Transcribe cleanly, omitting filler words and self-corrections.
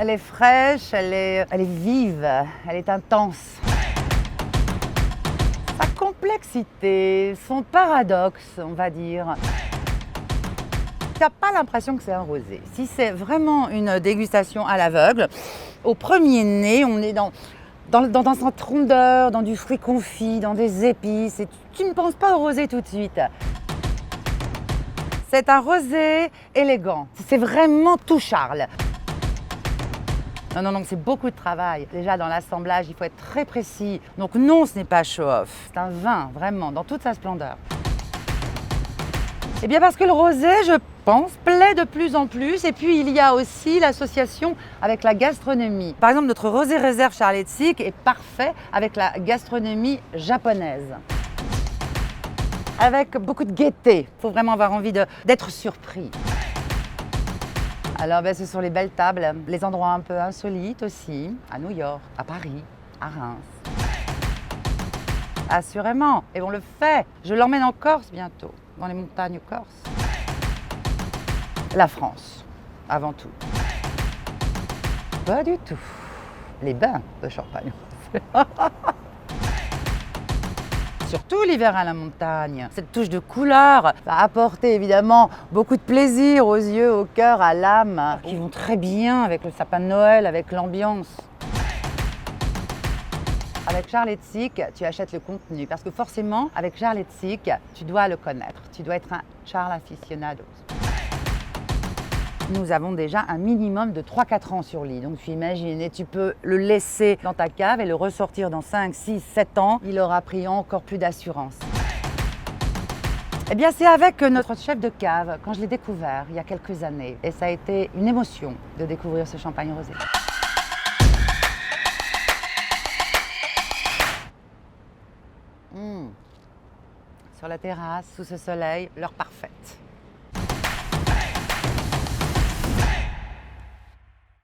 Elle est fraîche, elle est vive, elle est intense. Sa complexité, son paradoxe, on va dire. Tu n'as pas l'impression que c'est un rosé. Si c'est vraiment une dégustation à l'aveugle, au premier nez, on est dans cette rondeur, dans du fruit confit, dans des épices. Et tu ne penses pas au rosé tout de suite. C'est un rosé élégant. C'est vraiment tout Charles. Non, c'est beaucoup de travail. Déjà, dans l'assemblage, il faut être très précis. Donc non, ce n'est pas show-off. C'est un vin, vraiment, dans toute sa splendeur. Eh bien parce que le rosé, je pense, plaît de plus en plus. Et puis il y a aussi l'association avec la gastronomie. Par exemple, notre rosé réserve Charles Sick est parfait avec la gastronomie japonaise. Avec beaucoup de gaieté. Il faut vraiment avoir envie d'être surpris. Alors ce sont les belles tables, les endroits un peu insolites aussi, à New York, à Paris, à Reims. Assurément, et on le fait. Je l'emmène en Corse bientôt, dans les montagnes corses. La France, avant tout. Pas du tout. Les bains de Champagne. Surtout l'hiver à la montagne. Cette touche de couleur va apporter évidemment beaucoup de plaisir aux yeux, au cœur, à l'âme, qui vont très bien avec le sapin de Noël, avec l'ambiance. Avec Charles Sick, tu achètes le contenu parce que forcément, avec Charles Sick, tu dois le connaître. Tu dois être un Charles aficionado. Nous avons déjà un minimum de 3-4 ans sur lit, donc tu imagines, et tu peux le laisser dans ta cave et le ressortir dans 5, 6, 7 ans, il aura pris encore plus d'assurance. Eh bien c'est avec notre chef de cave, quand je l'ai découvert il y a quelques années, et ça a été une émotion de découvrir ce champagne rosé. Sur la terrasse, sous ce soleil, l'heure parfaite.